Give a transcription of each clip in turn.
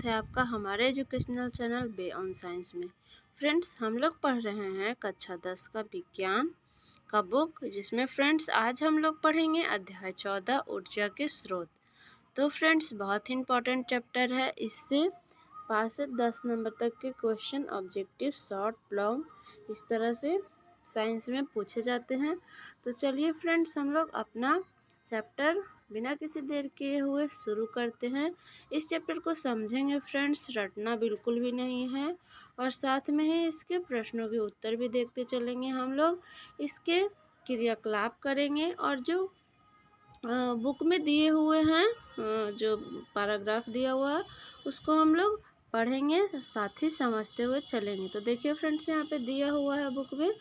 स्वागत है आपका हमारे educational channel be on science में। फ्रेंड्स, हम लोग पढ़ रहे हैं कक्षा 10 का विज्ञान का बुक, जिसमें फ्रेंड्स आज हम लोग पढ़ेंगे अध्याय 14 ऊर्जा के स्रोत। तो फ्रेंड्स, बहुत ही इंपॉर्टेंट चैप्टर है। इससे 5 से 10 नंबर तक के क्वेश्चन ऑब्जेक्टिव, शॉर्ट, लॉन्ग इस तरह से साइंस में पूछे जाते हैं। तो चलिए फ्रेंड्स, हम लोग अपना चैप्टर बिना किसी देर किए हुए शुरू करते हैं। इस चैप्टर को समझेंगे फ्रेंड्स, रटना बिल्कुल भी नहीं है, और साथ में ही इसके प्रश्नों के उत्तर भी देखते चलेंगे। हम लोग इसके क्रियाकलाप करेंगे, और जो बुक में दिए हुए हैं, जो पैराग्राफ दिया हुआ है उसको हम लोग पढ़ेंगे, साथ ही समझते हुए चलेंगे। तो देखिए फ्रेंड्स, यहाँ पे दिया हुआ है बुक में,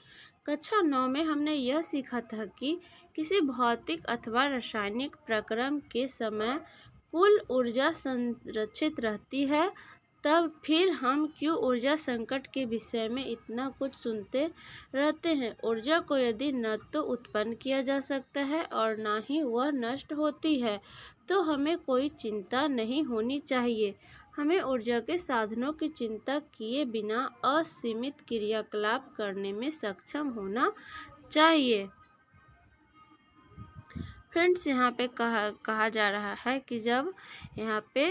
कक्षा 9 में हमने यह सीखा था कि किसी भौतिक अथवा रासायनिक प्रक्रम के समय कुल ऊर्जा संरक्षित रहती है। तब फिर हम क्यों ऊर्जा संकट के विषय में इतना कुछ सुनते रहते हैं। ऊर्जा को यदि न तो उत्पन्न किया जा सकता है और न ही वह नष्ट होती है, तो हमें कोई चिंता नहीं होनी चाहिए। हमें ऊर्जा के साधनों की चिंता किए बिना असीमित क्रियाकलाप करने में सक्षम होना चाहिए। फ्रेंड्स, यहाँ पे कहा जा रहा है कि जब यहाँ पे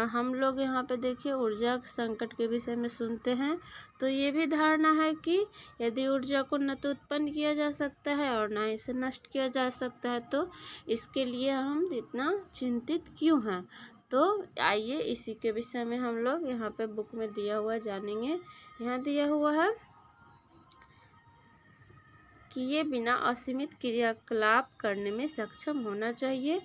हम लोग यहाँ पे देखिए ऊर्जा संकट के विषय में सुनते हैं, तो ये भी धारणा है कि यदि ऊर्जा को न तो उत्पन्न किया जा सकता है और न इसे नष्ट किया जा सकता है, तो इसके लिए हम इतना चिंतित क्यों हैं। तो आइए इसी के विषय में हम लोग यहाँ पे बुक में दिया हुआ जानेंगे। यहाँ दिया हुआ है कि ये बिना असीमित क्रियाकलाप करने में सक्षम होना चाहिए।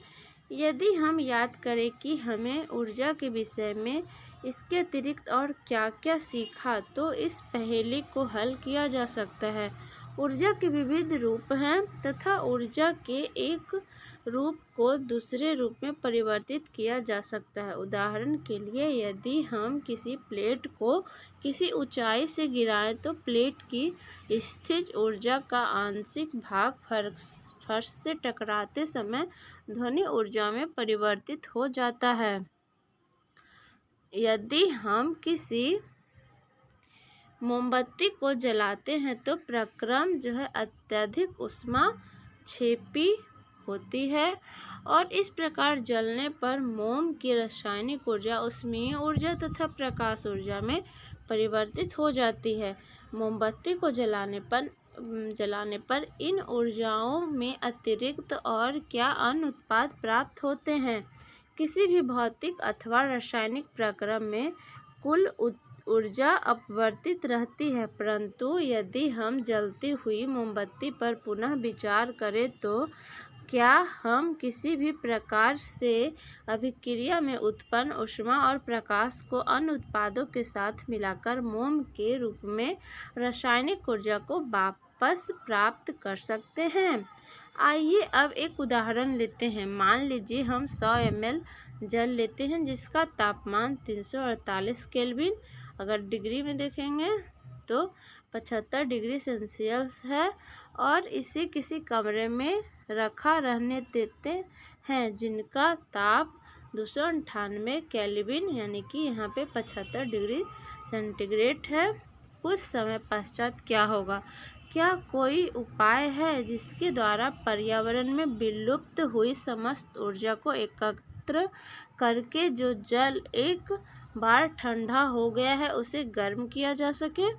यदि हम याद करें कि हमें ऊर्जा के विषय में इसके अतिरिक्त और क्या क्या सीखा, तो इस पहेली को हल किया जा सकता है। ऊर्जा के विविध रूप हैं तथा ऊर्जा के एक रूप को दूसरे रूप में परिवर्तित किया जा सकता है। उदाहरण के लिए, यदि हम किसी प्लेट को किसी ऊंचाई से गिराएं, तो प्लेट की स्थितिज ऊर्जा का आंशिक भाग फर्श से टकराते समय ध्वनि ऊर्जा में परिवर्तित हो जाता है। यदि हम किसी मोमबत्ती को जलाते हैं, तो प्रक्रम जो है अत्यधिक ऊष्माक्षेपी होती है, और इस प्रकार जलने पर मोम की रासायनिक ऊर्जा ऊष्मीय ऊर्जा तथा प्रकाश ऊर्जा में परिवर्तित हो जाती है। मोमबत्ती को जलाने पर इन ऊर्जाओं में अतिरिक्त और क्या अन्य उत्पाद प्राप्त होते हैं। किसी भी भौतिक अथवा रासायनिक प्रक्रम में कुल ऊर्जा अपवर्तित रहती है, परंतु यदि हम जलती हुई मोमबत्ती पर पुनः विचार करें, तो क्या हम किसी भी प्रकार से अभिक्रिया में उत्पन्न ऊष्मा और प्रकाश को अन्य उत्पादों के साथ मिलाकर मोम के रूप में रासायनिक ऊर्जा को वापस प्राप्त कर सकते हैं। आइए अब एक उदाहरण लेते हैं। मान लीजिए हम 100 ml जल लेते हैं, जिसका तापमान 348 केल्विन, अगर डिग्री में देखेंगे तो 75 डिग्री सेल्सियस है, और इसे किसी कमरे में रखा रहने देते हैं, जिनका ताप 298 केल्विन यानी कि यहाँ पे 75 डिग्री सेंटीग्रेड है। कुछ समय पश्चात क्या होगा। क्या कोई उपाय है जिसके द्वारा पर्यावरण में विलुप्त हुई समस्त ऊर्जा को एकत्र करके जो जल एक बार ठंडा हो गया है उसे गर्म किया जा सके।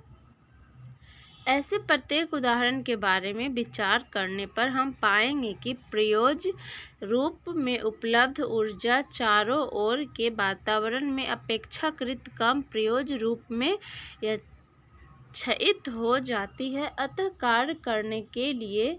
ऐसे प्रत्येक उदाहरण के बारे में विचार करने पर हम पाएंगे कि प्रयोज्य रूप में उपलब्ध ऊर्जा चारों ओर के वातावरण में अपेक्षाकृत कम प्रयोज्य रूप में क्षयित हो जाती है। अतः कार्य करने के लिए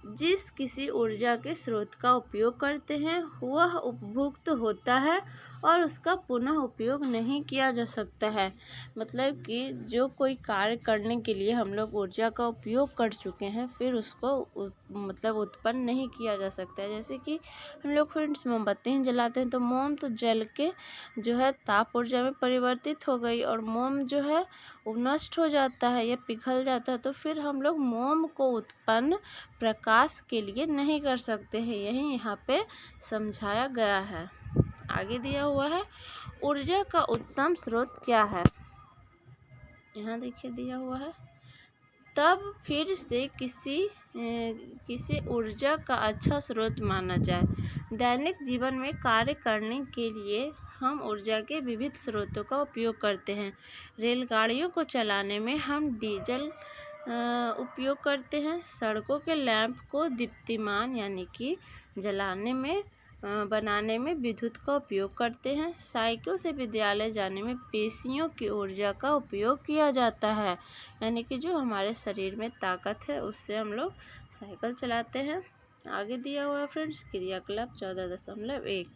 जिस किसी ऊर्जा के स्रोत का उपयोग करते हैं, वह उपभुक्त होता है और उसका पुनः उपयोग नहीं किया जा सकता है। मतलब कि जो कोई कार्य करने के लिए हम लोग ऊर्जा का उपयोग कर चुके हैं, फिर उसको मतलब उत्पन्न नहीं किया जा सकता है। जैसे कि हम लोग फ्रेंड्स मोमबत्ती जलाते हैं, तो मोम तो जल के जो है ताप ऊर्जा में परिवर्तित हो गई, और मोम जो है वो नष्ट हो जाता है या पिघल जाता है, तो फिर हम लोग मोम को उत्पन्न प्रकाश के लिए नहीं कर सकते हैं। यही यहाँ पे समझाया गया है। आगे दिया हुआ है ऊर्जा का उत्तम स्रोत क्या है। यहाँ देखिए दिया हुआ है तब फिर से किसी ऊर्जा का अच्छा स्रोत माना जाए। दैनिक जीवन में कार्य करने के लिए हम ऊर्जा के विविध स्रोतों का उपयोग करते हैं। रेलगाड़ियों को चलाने में हम डीजल उपयोग करते हैं। सड़कों के लैंप को दीप्तिमान यानी कि जलाने में बनाने में विद्युत का उपयोग करते हैं। साइकिल से विद्यालय जाने में पेशियों की ऊर्जा का उपयोग किया जाता है, यानी कि जो हमारे शरीर में ताकत है उससे हम लोग साइकिल चलाते हैं। आगे दिया हुआ है फ्रेंड्स क्रियाकलाप 14.1,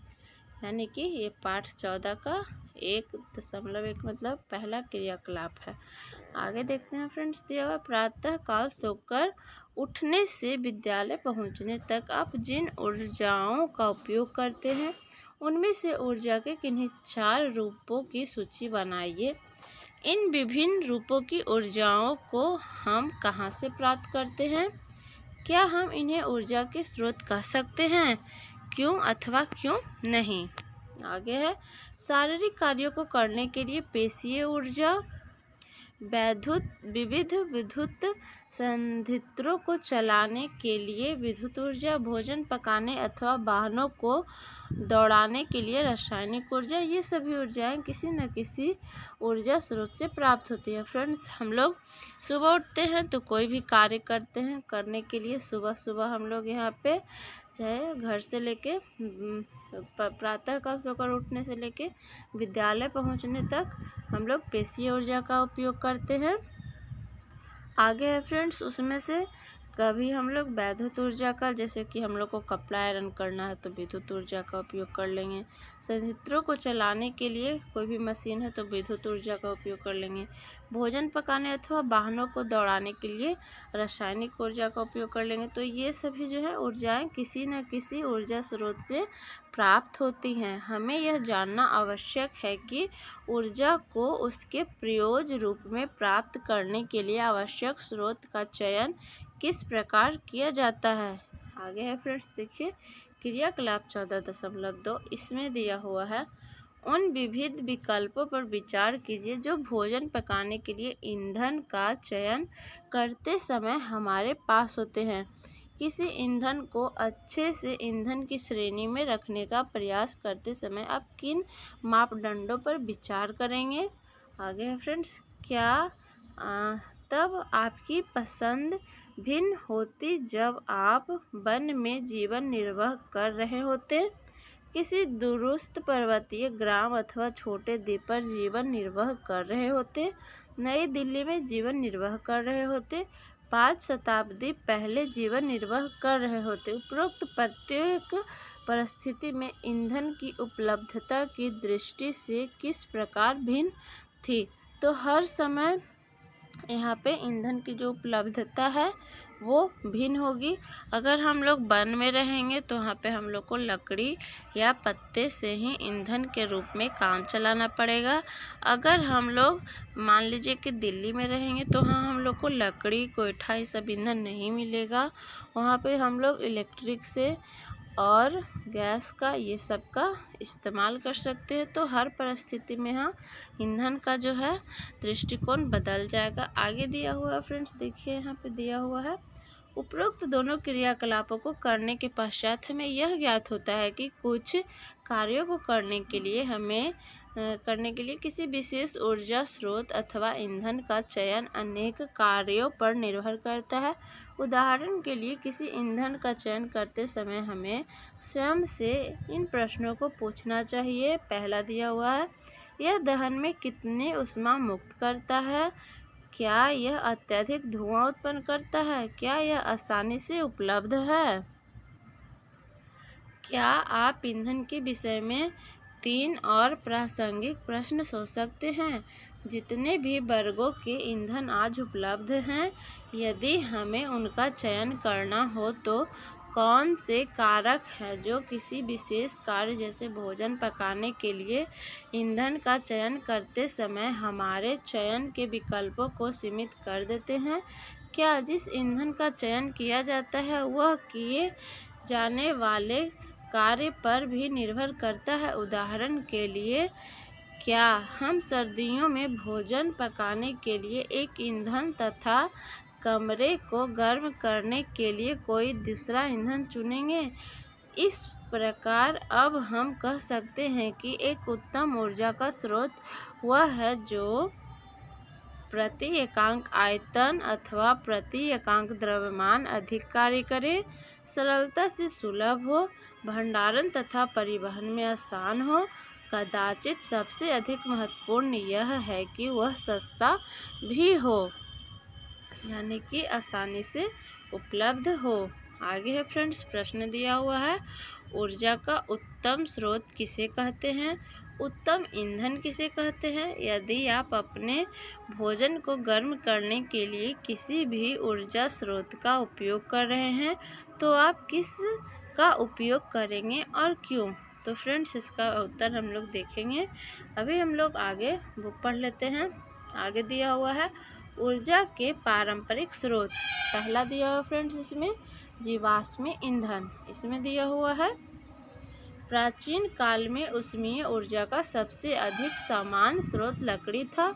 यानी कि ये पाठ 14 का 1.1 मतलब पहला क्रियाकलाप है। आगे देखते हैं फ्रेंड्स दिया हुआ प्रातः काल सोकर उठने से विद्यालय पहुंचने तक आप जिन ऊर्जाओं का उपयोग करते हैं उनमें से ऊर्जा के किन्हीं 4 रूपों की सूची बनाइए। इन विभिन्न रूपों की ऊर्जाओं को हम कहाँ से प्राप्त करते हैं? क्या हम इन्हें ऊर्जा के स्रोत कह सकते हैं? क्यों अथवा क्यों नहीं? आगे है शारीरिक कार्यों को करने के लिए पेशीय ऊर्जा, विविध विद्युत संयंत्रों को चलाने के लिए विद्युत ऊर्जा, भोजन पकाने अथवा वाहनों को दौड़ाने के लिए रासायनिक ऊर्जा। ये सभी ऊर्जाएं किसी न किसी ऊर्जा स्रोत से प्राप्त होती है। फ्रेंड्स हम लोग सुबह उठते हैं तो कोई भी कार्य करते हैं, करने के लिए सुबह सुबह हम लोग यहाँ पे चाहे घर से लेके प्रातः काल सोकर उठने से लेके विद्यालय पहुँचने तक हम लोग पेशीय ऊर्जा का उपयोग करते हैं। आगे है फ्रेंड्स उसमें से कभी हम लोग वैद्युत ऊर्जा का, जैसे कि हम लोग को कपड़ा आयरन करना है तो विद्युत ऊर्जा का उपयोग कर लेंगे। संयंत्रों को चलाने के लिए कोई भी मशीन है तो विद्युत ऊर्जा का उपयोग कर लेंगे। भोजन पकाने अथवा वाहनों को दौड़ाने के लिए रासायनिक ऊर्जा का उपयोग कर लेंगे। तो ये सभी जो है ऊर्जाएं किसी न किसी ऊर्जा स्रोत से प्राप्त होती हैं। हमें यह जानना आवश्यक है कि ऊर्जा को उसके प्रयोज्य रूप में प्राप्त करने के लिए आवश्यक स्रोत का चयन किस प्रकार किया जाता है। आगे है फ्रेंड्स देखिए क्रियाकलाप 14.2, इसमें दिया हुआ है उन विविध विकल्पों पर विचार कीजिए जो भोजन पकाने के लिए ईंधन का चयन करते समय हमारे पास होते हैं। किसी ईंधन को अच्छे से ईंधन की श्रेणी में रखने का प्रयास करते समय आप किन मापदंडों पर विचार करेंगे? आगे है फ्रेंड्स क्या तब आपकी पसंद भिन्न होती जब आप वन में जीवन निर्वाह कर रहे होते, किसी दूरस्थ पर्वतीय ग्राम अथवा छोटे द्वीप पर जीवन निर्वाह कर रहे होते, नई दिल्ली में जीवन निर्वाह कर रहे होते, 5 शताब्दी पहले जीवन निर्वाह कर रहे होते। उपरोक्त प्रत्येक परिस्थिति में ईंधन की उपलब्धता की दृष्टि से किस प्रकार भिन्न थी? तो हर समय यहाँ पे ईंधन की जो उपलब्धता है वो भिन्न होगी। अगर हम लोग वन में रहेंगे तो वहाँ पे हम लोग को लकड़ी या पत्ते से ही ईंधन के रूप में काम चलाना पड़ेगा। अगर हम लोग मान लीजिए कि दिल्ली में रहेंगे तो वहाँ हम लोग को लकड़ी, कोयठा ये सब ईंधन नहीं मिलेगा। वहाँ पे हम लोग इलेक्ट्रिक से और गैस का ये सब का इस्तेमाल कर सकते हैं। तो हर परिस्थिति में हाँ ईंधन का जो है दृष्टिकोण बदल जाएगा। आगे दिया हुआ है फ्रेंड्स देखिए यहाँ पे दिया हुआ है उपरोक्त दोनों क्रियाकलापों को करने के पश्चात हमें यह ज्ञात होता है कि कुछ कार्यों को करने के लिए किसी विशेष ऊर्जा स्रोत अथवा ईंधन का चयन अनेक कार्यों पर निर्भर करता है। उदाहरण के लिए किसी ईंधन का चयन करते समय हमें स्वयं से इन प्रश्नों को पूछना चाहिए। पहला दिया हुआ है यह दहन में कितनी ऊष्मा मुक्त करता है? क्या यह अत्यधिक धुआं उत्पन्न करता है? क्या यह आसानी से उपलब्ध है? क्या आप ईंधन के विषय में 3 और प्रासंगिक प्रश्न सोच सकते हैं? जितने भी वर्गों के ईंधन आज उपलब्ध हैं, यदि हमें उनका चयन करना हो तो कौन से कारक हैं जो किसी विशेष कार्य जैसे भोजन पकाने के लिए ईंधन का चयन करते समय हमारे चयन के विकल्पों को सीमित कर देते हैं? क्या जिस ईंधन का चयन किया जाता है वह किए जाने वाले कार्य पर भी निर्भर करता है। उदाहरण के लिए, क्या हम सर्दियों में भोजन पकाने के लिए एक ईंधन तथा कमरे को गर्म करने के लिए कोई दूसरा ईंधन चुनेंगे? इस प्रकार अब हम कह सकते हैं कि एक उत्तम ऊर्जा का स्रोत वह है जो प्रति एकांक आयतन अथवा प्रति एकांक द्रव्यमान अधिक कार्य करे, सरलता से सुलभ हो, भंडारण तथा परिवहन में आसान हो। कदाचित सबसे अधिक महत्वपूर्ण यह है कि वह सस्ता भी हो, यानी कि आसानी से उपलब्ध हो। आगे है फ्रेंड्स, प्रश्न दिया हुआ है, ऊर्जा का उत्तम स्रोत किसे कहते हैं? उत्तम ईंधन किसे कहते हैं? यदि आप अपने भोजन को गर्म करने के लिए किसी भी ऊर्जा स्रोत का उपयोग कर रहे हैं तो आप किस का उपयोग करेंगे और क्यों? तो फ्रेंड्स, इसका उत्तर हम लोग देखेंगे। अभी हम लोग आगे बुक पढ़ लेते हैं। आगे दिया हुआ है, ऊर्जा के पारंपरिक स्रोत। पहला दिया हुआ फ्रेंड्स इसमें जीवाश्म ईंधन। इसमें दिया हुआ है, प्राचीन काल में ऊष्मीय ऊर्जा का सबसे अधिक समान स्रोत लकड़ी था।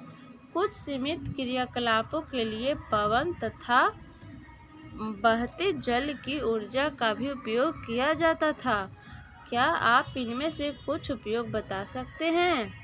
कुछ सीमित क्रियाकलापों के लिए पवन तथा बहते जल की ऊर्जा का भी उपयोग किया जाता था। क्या आप इनमें से कुछ उपयोग बता सकते हैं?